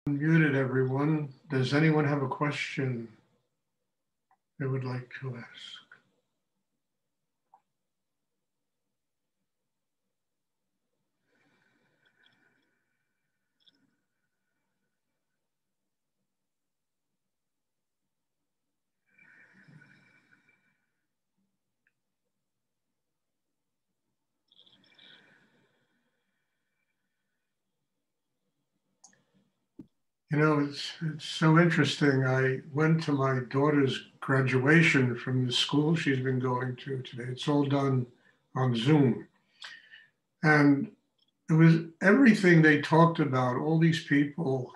Unmuted, everyone. Does anyone have a question they would like to ask? You know, it's so interesting. I went to my daughter's graduation from the school she's been going to today. It's all done on Zoom. And it was everything they talked about, all these people,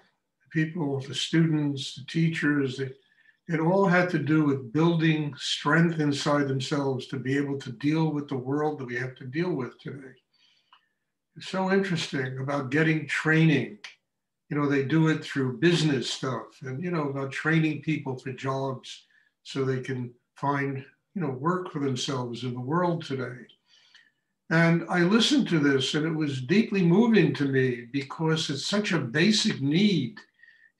the students, the teachers, it all had to do with building strength inside themselves to be able to deal with the world that we have to deal with today. It's so interesting about getting training. They do it through business stuff and, about training people for jobs so they can find, work for themselves in the world today. And I listened to this and it was deeply moving to me because it's such a basic need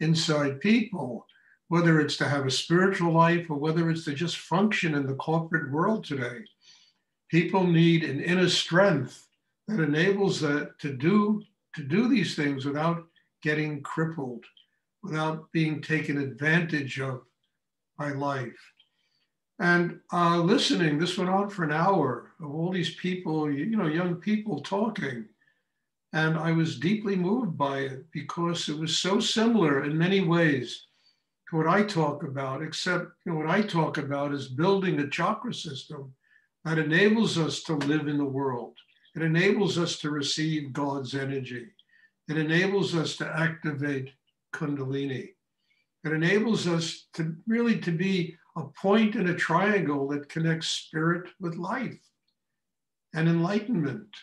inside people, whether it's to have a spiritual life or whether it's to just function in the corporate world today. People need an inner strength that enables that to do these things without getting crippled, without being taken advantage of by life. And listening, this went on for an hour of all these people, young people talking. And I was deeply moved by it because it was so similar in many ways to what I talk about, except what I talk about is building a chakra system that enables us to live in the world. It enables us to receive God's energy. It enables us to activate Kundalini. It enables us to really to be a point in a triangle that connects spirit with life and enlightenment.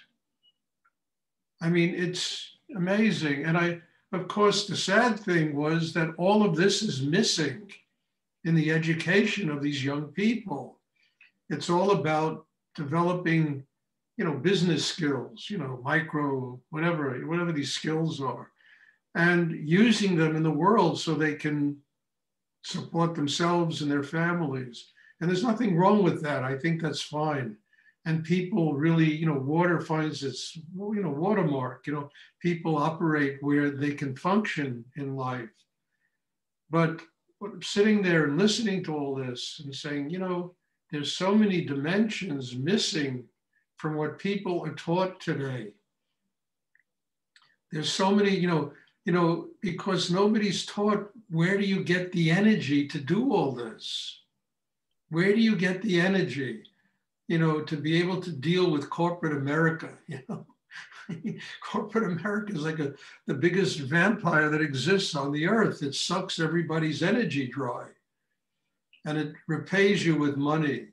I mean, it's amazing. And of course, the sad thing was that all of this is missing in the education of these young people. It's all about developing business skills, micro, whatever these skills are, and using them in the world so they can support themselves and their families. And there's nothing wrong with that. I think that's fine. And people really, water finds its, watermark, people operate where they can function in life. But sitting there and listening to all this and saying, there's so many dimensions missing from what people are taught today. There's so many, because nobody's taught where do you get the energy to do all this? Where do you get the energy, to be able to deal with corporate America? Corporate America is like the biggest vampire that exists on the earth. It sucks everybody's energy dry and it repays you with money,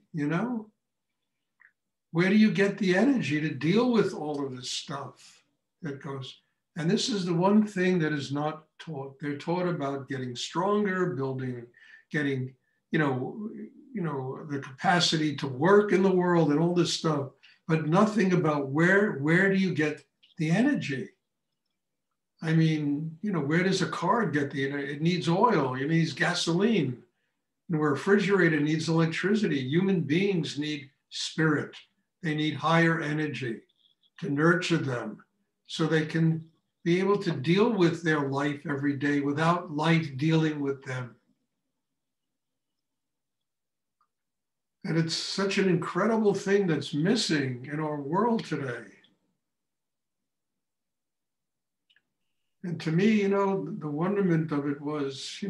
Where do you get the energy to deal with all of this stuff that goes? And this is the one thing that is not taught. They're taught about getting stronger, building, getting, the capacity to work in the world and all this stuff, but nothing about where do you get the energy? I mean, where does a car get the energy? It needs oil, it needs gasoline. And a refrigerator needs electricity. Human beings need spirit. They need higher energy to nurture them so they can be able to deal with their life every day without life dealing with them. And it's such an incredible thing that's missing in our world today. And to me, the wonderment of it was,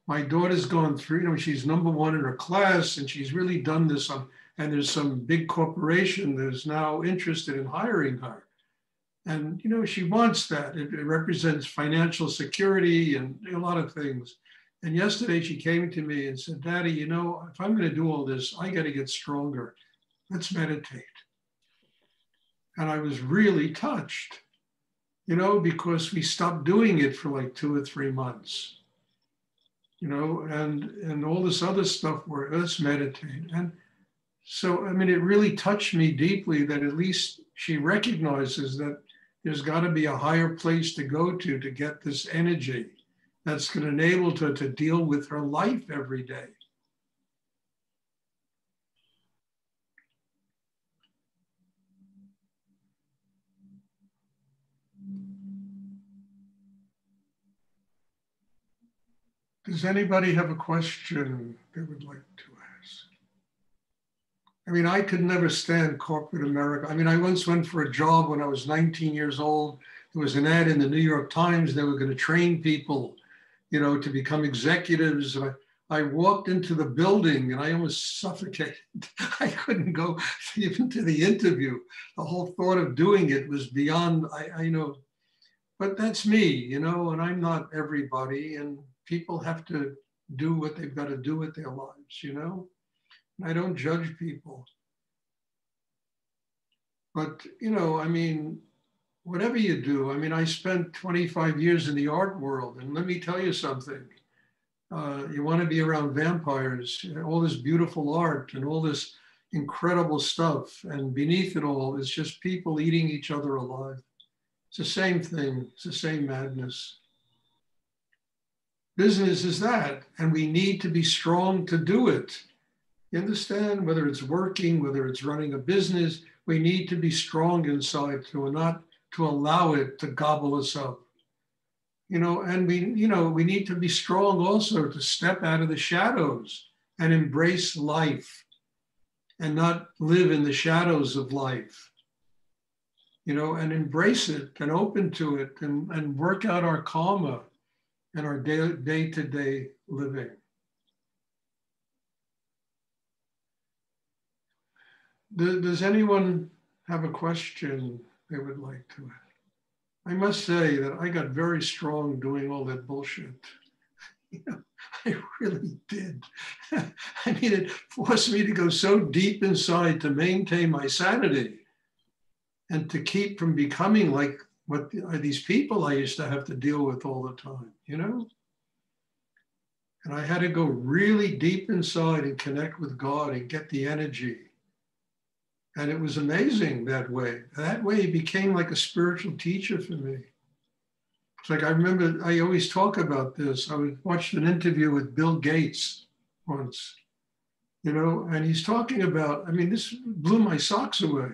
my daughter's gone through, she's number one in her class and she's really done this and there's some big corporation that is now interested in hiring her. And, she wants that. It represents financial security and a lot of things. And yesterday she came to me and said, Daddy, if I'm going to do all this, I got to get stronger. Let's meditate. And I was really touched, because we stopped doing it for like 2 or 3 months, and all this other stuff where let's meditate. And so, it really touched me deeply that at least she recognizes that there's got to be a higher place to go to get this energy. that's going to enable her to deal with her life every day. Does anybody have a question they would like to ask? I mean, I could never stand corporate America. I mean, I once went for a job when I was 19 years old. There was an ad in the New York Times. They were going to train people, you know, to become executives. And I walked into the building and I almost suffocated. I couldn't go even to the interview. The whole thought of doing it was beyond, I know, but that's me, you know, and I'm not everybody. And people have to do what they've got to do with their lives, you know. I don't judge people. But, you know, I mean, whatever you do, I mean, I spent 25 years in the art world, and let me tell you something. You want to be around vampires, all this beautiful art and all this incredible stuff. And beneath it all is just people eating each other alive. It's the same thing. It's the same madness. Business is that, and we need to be strong to do it. You understand? Whether it's working, whether it's running a business, we need to be strong inside to not to allow it to gobble us up. You know, and we need to be strong also to step out of the shadows and embrace life and not live in the shadows of life. You know, and embrace it and open to it and work out our karma and our day-to-day living. Does anyone have a question they would like to ask? I must say that I got very strong doing all that bullshit. You know, I really did. I mean, it forced me to go so deep inside to maintain my sanity and to keep from becoming like what are these people I used to have to deal with all the time, you know? And I had to go really deep inside and connect with God and get the energy. And it was amazing that way. That way he became like a spiritual teacher for me. It's like, I remember, I always talk about this. I watched an interview with Bill Gates once, you know, and he's talking about, I mean, this blew my socks away,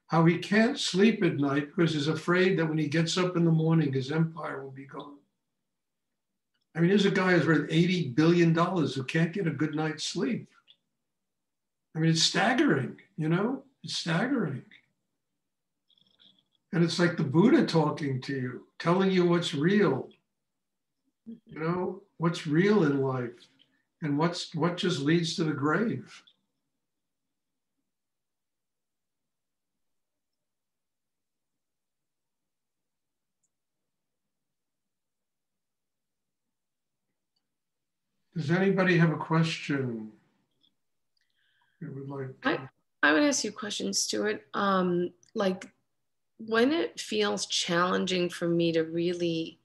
how he can't sleep at night because he's afraid that when he gets up in the morning, his empire will be gone. I mean, there's a guy who's worth $80 billion who can't get a good night's sleep. I mean, it's staggering, you know? It's staggering. And it's like the Buddha talking to you, telling you what's real, you know, what's real in life and what just leads to the grave. Does anybody have a question they would like to? I would ask you a question, Stuart. Like when it feels challenging for me to really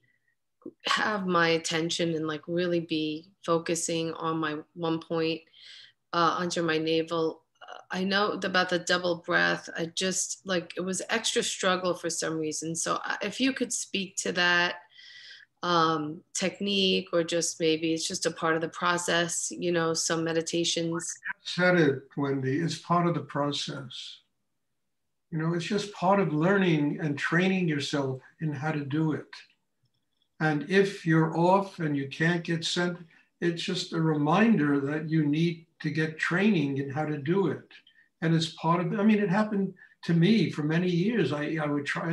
have my attention and like really be focusing on my one point under my navel, I know about the double breath. I just like, it was extra struggle for some reason. So if you could speak to that technique, or just maybe it's just a part of the process, you know, some meditations. Said it, Wendy, it's part of the process. You know, it's just part of learning and training yourself in how to do it. And if you're off and you can't get sent, it's just a reminder that you need to get training in how to do it. And it's part of, I mean, it happened to me for many years. I would try,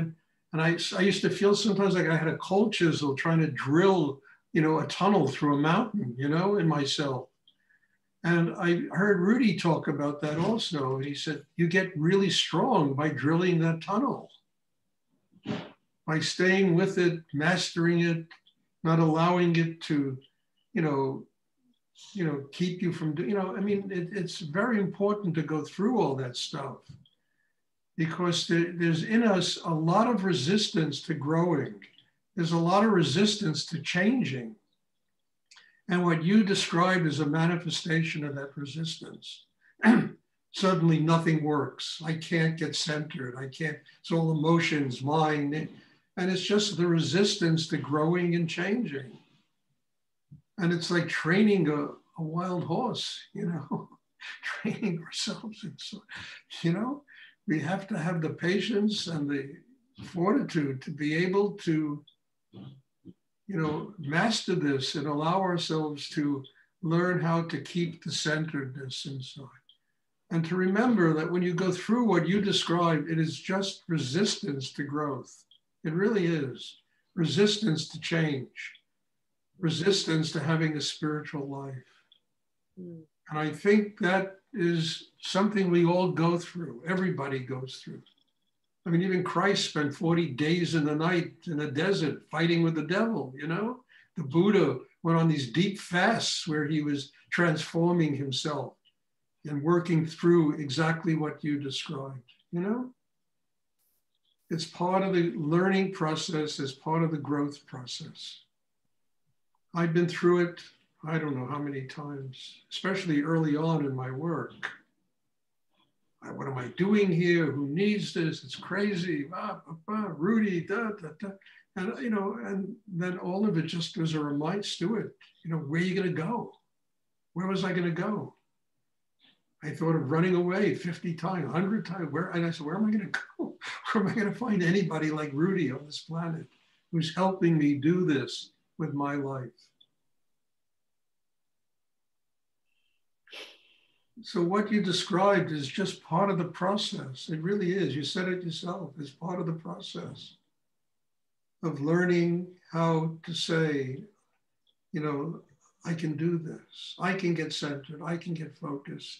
and I used to feel sometimes like I had a cold chisel trying to drill, you know, a tunnel through a mountain, you know, in myself. And I heard Rudy talk about that also. And he said, you get really strong by drilling that tunnel, by staying with it, mastering it, not allowing it to, you know, keep you from, you know, I mean, it's very important to go through all that stuff because there's in us a lot of resistance to growing. There's a lot of resistance to changing. And what you described is a manifestation of that resistance. Suddenly nothing works. I can't get centered. I can't, it's all emotions, mind. And it's just the resistance to growing and changing. And it's like training a wild horse, you know, training ourselves. And so, you know, we have to have the patience and the fortitude to be able to, you know, master this and allow ourselves to learn how to keep the centeredness inside. And to remember that when you go through what you described, it is just resistance to growth. It really is. Resistance to change, resistance to having a spiritual life. Mm. And I think that is something we all go through. Everybody goes through. I mean, even Christ spent 40 days in the night in the desert fighting with the devil, you know? The Buddha went on these deep fasts where he was transforming himself and working through exactly what you described, you know? It's part of the learning process, it's part of the growth process. I've been through it, I don't know how many times, especially early on in my work. What am I doing here? Who needs this? It's crazy. Rudy, da, da, da. And, you know, and then all of it just was a reminder, Stuart, you know, where are you going to go? Where was I going to go? I thought of running away 50 times, 100 times. And I said, where am I going to go? Where am I going to find anybody like Rudy on this planet who's helping me do this with my life? So what you described is just part of the process. It really is. You said it yourself. It's part of the process of learning how to say, you know, I can do this. I can get centered. I can get focused.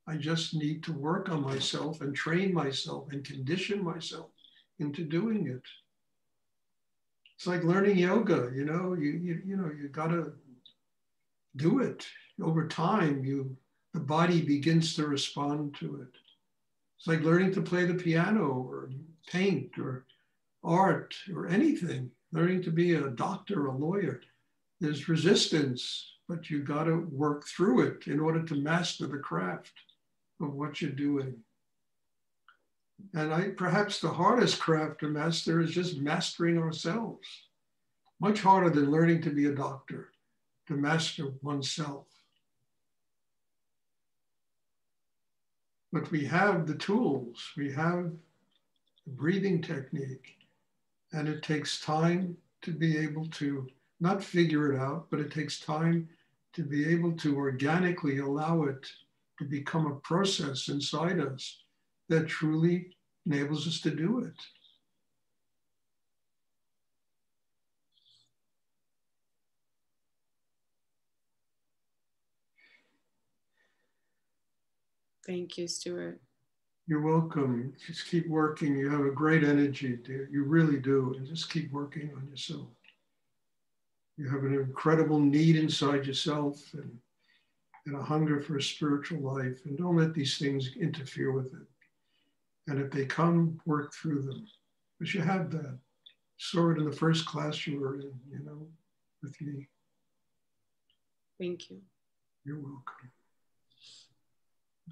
I just need to work on myself and train myself and condition myself into doing it. It's like learning yoga, you know, you gotta do it. Over time, the body begins to respond to it. It's like learning to play the piano or paint or art or anything, learning to be a doctor, a lawyer. There's resistance, but you got to work through it in order to master the craft of what you're doing. And perhaps the hardest craft to master is just mastering ourselves. Much harder than learning to be a doctor, to master oneself. But we have the tools, we have the breathing technique, and it takes time to be able to not figure it out, but it takes time to be able to organically allow it to become a process inside us that truly enables us to do it. Thank you, Stuart. You're welcome. Just keep working. You have a great energy, dear. You really do. And just keep working on yourself. You have an incredible need inside yourself and a hunger for a spiritual life. And don't let these things interfere with it. And if they come, work through them. Because you have that. Saw it in the first class you were in, you know, with me. Thank you. You're welcome.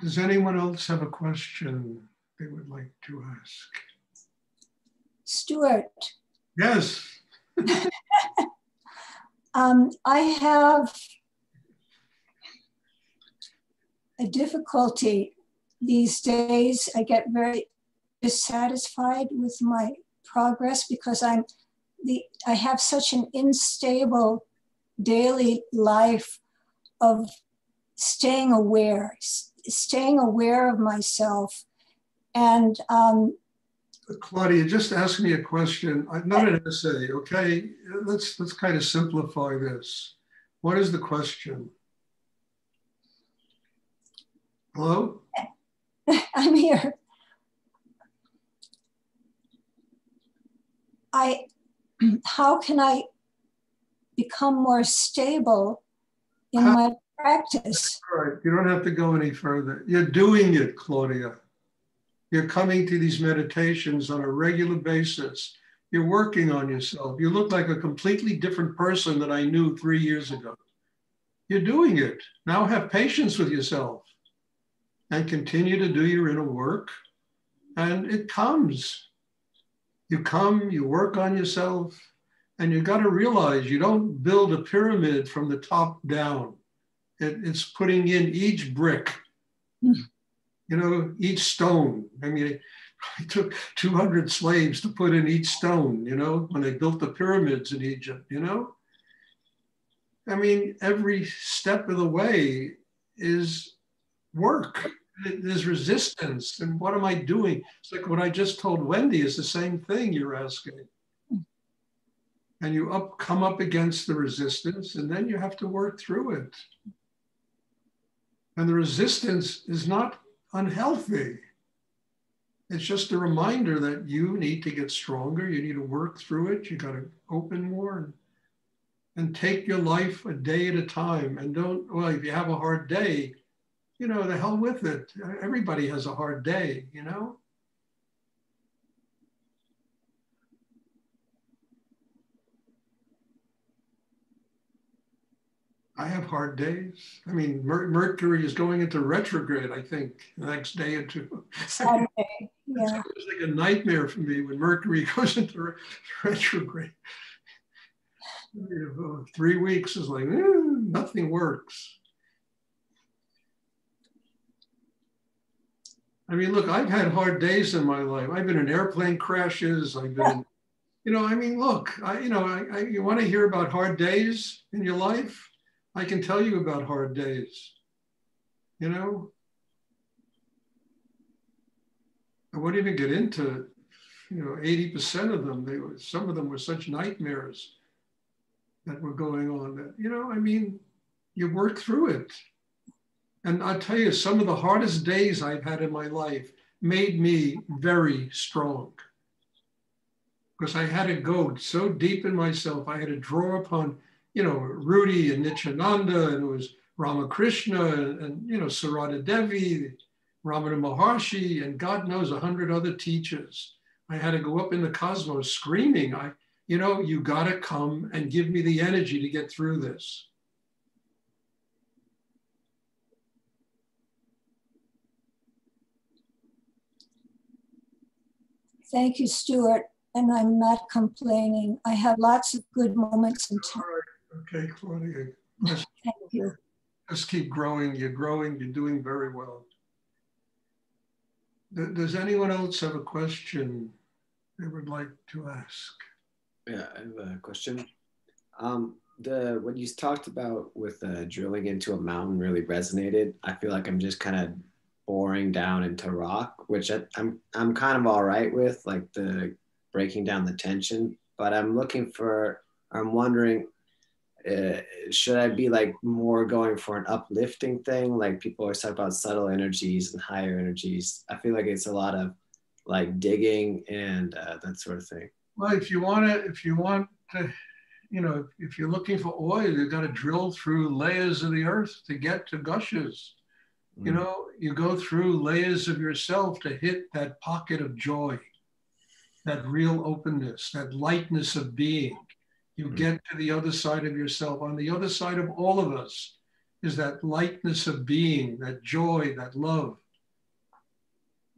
Does anyone else have a question they would like to ask? Stuart. Yes. I have a difficulty these days. I get very dissatisfied with my progress because I have such an unstable daily life of staying aware of myself. And Claudia, just ask me a question. Not an essay, okay? Let's kind of simplify this. What is the question? Hello? I'm here. How can I become more stable in my practice? All right, you don't have to go any further. You're doing it, Claudia. You're coming to these meditations on a regular basis. You're working on yourself. You look like a completely different person than I knew 3 years ago. You're doing it. Now have patience with yourself and continue to do your inner work. And it comes. You come, you work on yourself, And you got to realize you don't build a pyramid from the top down. It's putting in each brick, each stone. I mean, it took 200 slaves to put in each stone, when they built the pyramids in Egypt, I mean, every step of the way is work. There's resistance. And what am I doing? It's like what I just told Wendy is the same thing you're asking. And you come up against the resistance, and then you have to work through it. And the resistance is not unhealthy. It's just a reminder that you need to get stronger. You need to work through it. You got to open more and take your life a day at a time. And if you have a hard day, the hell with it. Everybody has a hard day, I have hard days. I mean, Mercury is going into retrograde, I think, the next day or two. Saturday, yeah. It's like a nightmare for me when Mercury goes into retrograde. 3 weeks is like, nothing works. I mean, look, I've had hard days in my life. I've been in airplane crashes. I've been, I mean, look, you want to hear about hard days in your life? I can tell you about hard days, I won't even get into, 80% of them. Some of them were such nightmares that were going on that, I mean, you work through it. And I'll tell you, some of the hardest days I've had in my life made me very strong. Because I had to go so deep in myself. I had to draw upon, Rudy and Nityananda, and it was Ramakrishna and Sarada Devi, Ramana Maharshi, and God knows 100 other teachers. I had to go up in the cosmos screaming, you got to come and give me the energy to get through this. Thank you, Stuart. And I'm not complaining. I have lots of good moments in time. Okay, Claudia. Thank you. Just keep growing. You're growing. You're doing very well. Does anyone else have a question they would like to ask? Yeah, I have a question. What you talked about with drilling into a mountain really resonated. I feel like I'm just kind of boring down into rock, which I'm kind of all right with, like the breaking down the tension. But I'm wondering, should I be like more going for an uplifting thing? Like people always talk about subtle energies and higher energies. I feel like it's a lot of like digging and that sort of thing. Well, if you want to, if you're looking for oil, you've got to drill through layers of the earth to get to gushes. You go through layers of yourself to hit that pocket of joy, that real openness, that lightness of being. You get to the other side of yourself. On the other side of all of us is that lightness of being, that joy, that love.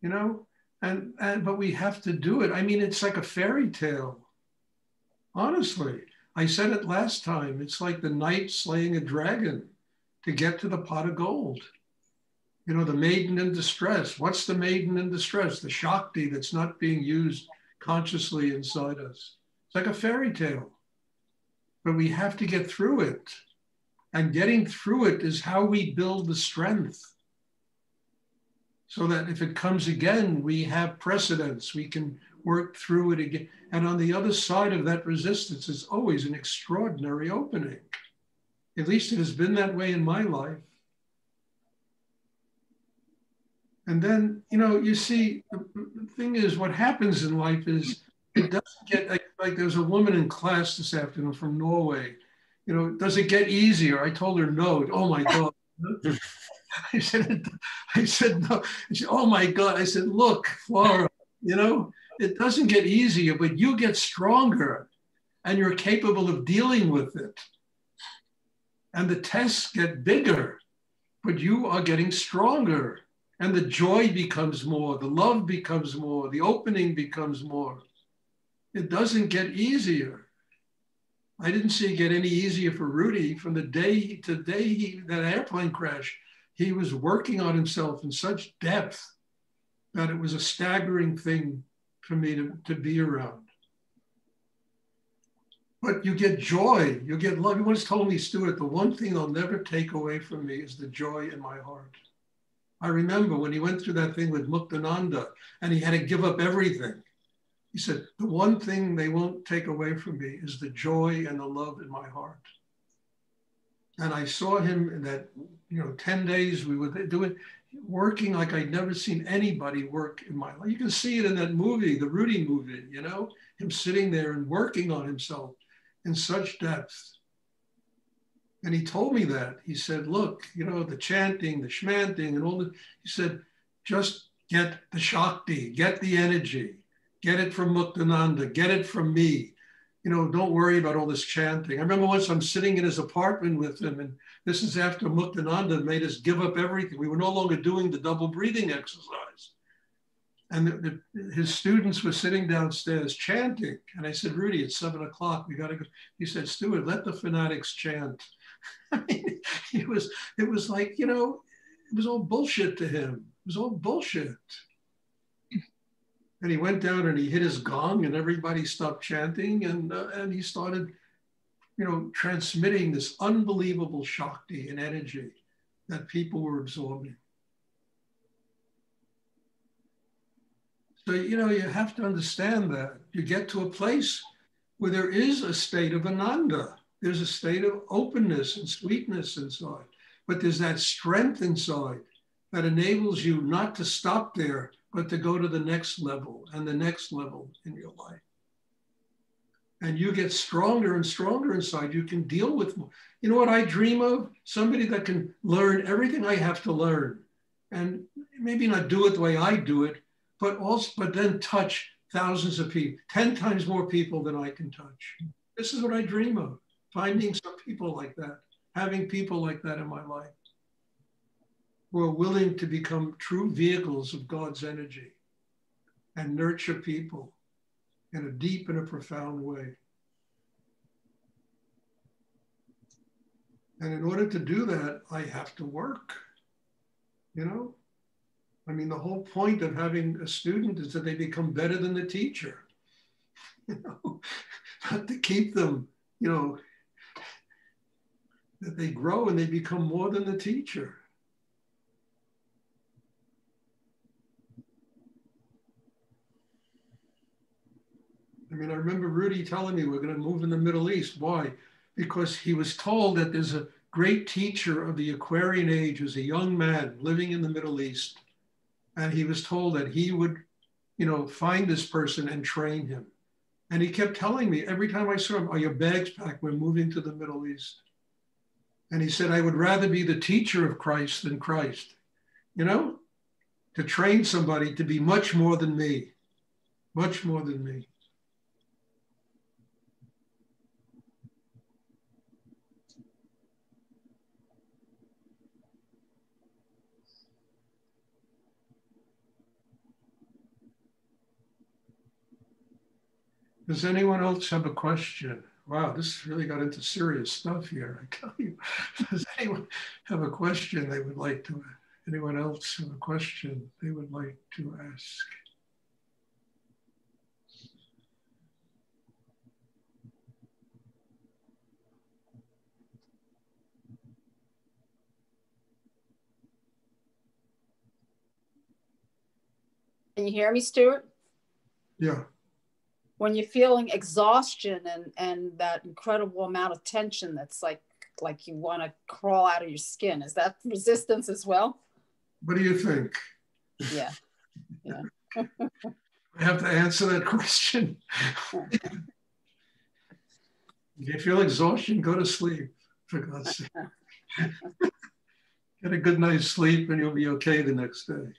But we have to do it. I mean, it's like a fairy tale. Honestly, I said it last time. It's like the knight slaying a dragon to get to the pot of gold. The maiden in distress. What's the maiden in distress? The Shakti that's not being used consciously inside us. It's like a fairy tale. But we have to get through it. And getting through it is how we build the strength. So that if it comes again, we have precedence. We can work through it again. And on the other side of that resistance is always an extraordinary opening. At least it has been that way in my life. And then, you see, the thing is, what happens in life is it doesn't get, like there's a woman in class this afternoon from Norway. Does it get easier? I told her no. Oh my God. I said no. She said, oh my God. I said, look, Flora, it doesn't get easier, but you get stronger and you're capable of dealing with it. And the tests get bigger, but you are getting stronger. And the joy becomes more, the love becomes more, the opening becomes more. It doesn't get easier. I didn't see it get any easier for Rudy from the day to day that airplane crash. He was working on himself in such depth that it was a staggering thing for me to be around. But you get joy, you get love. He once told me, Stuart, the one thing they'll never take away from me is the joy in my heart. I remember when he went through that thing with Muktananda and he had to give up everything. He said, the one thing they won't take away from me is the joy and the love in my heart. And I saw him in that, 10 days we were doing, working like I'd never seen anybody work in my life. You can see it in that movie, the Rudy movie, him sitting there and working on himself in such depth. And he told me that. He said, look, the chanting, the shmanting and all that. He said, just get the Shakti, get the energy, get it from Muktananda, get it from me. Don't worry about all this chanting. I remember once I'm sitting in his apartment with him, and this is after Muktananda made us give up everything. We were no longer doing the double breathing exercise. And his students were sitting downstairs chanting. And I said, Rudy, it's 7 o'clock, we gotta go. He said, Stuart, let the fanatics chant. I mean, it was like, it was all bullshit to him. It was all bullshit. And he went down and he hit his gong and everybody stopped chanting and he started, transmitting this unbelievable Shakti and energy that people were absorbing. So, you have to understand that. You get to a place where there is a state of Ananda. There's a state of openness and sweetness inside, but there's that strength inside that enables you not to stop there, but to go to the next level and the next level in your life. And you get stronger and stronger inside. You can deal with more. You know what I dream of? Somebody that can learn everything I have to learn and maybe not do it the way I do it, but then touch thousands of people, 10 times more people than I can touch. This is what I dream of, finding some people like that, having people like that in my life who are willing to become true vehicles of God's energy and nurture people in a deep and a profound way. And in order to do that, I have to work, I mean, the whole point of having a student is that they become better than the teacher, not to keep them, that they grow and they become more than the teacher. I mean, I remember Rudy telling me we're going to move in the Middle East. Why? Because he was told that there's a great teacher of the Aquarian age who's a young man living in the Middle East. And he was told that he would, find this person and train him. And he kept telling me every time I saw him, are your bags packed? We're moving to the Middle East. And he said, I would rather be the teacher of Christ than Christ, to train somebody to be much more than me, much more than me. Does anyone else have a question? Wow, this really got into serious stuff here, I tell you. Does anyone have a question they would like to, anyone else have a question they would like to ask? Can you hear me, Stuart? Yeah. When you're feeling exhaustion and that incredible amount of tension that's like you want to crawl out of your skin, is that resistance as well? What do you think? Yeah. I have to answer that question. If you feel exhaustion, go to sleep, for God's sake. Get a good night's sleep and you'll be okay the next day.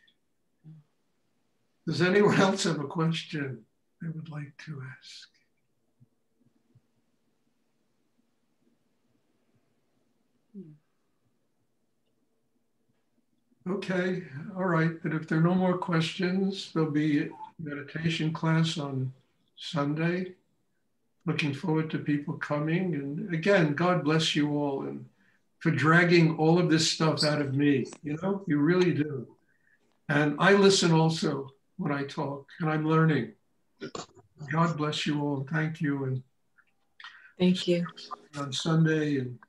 Does anyone else have a question they would like to ask? Okay, all right. But if there are no more questions, there'll be a meditation class on Sunday. looking forward to people coming. And again, God bless you all and for dragging all of this stuff out of me. You know, you really do. And I listen also when I talk, and I'm learning. God bless you all. Thank you. And Thank you. on Sunday. And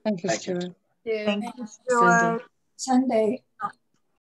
Thank you, Stuart. Yeah. Thank you, Sunday. Stuart. Sunday.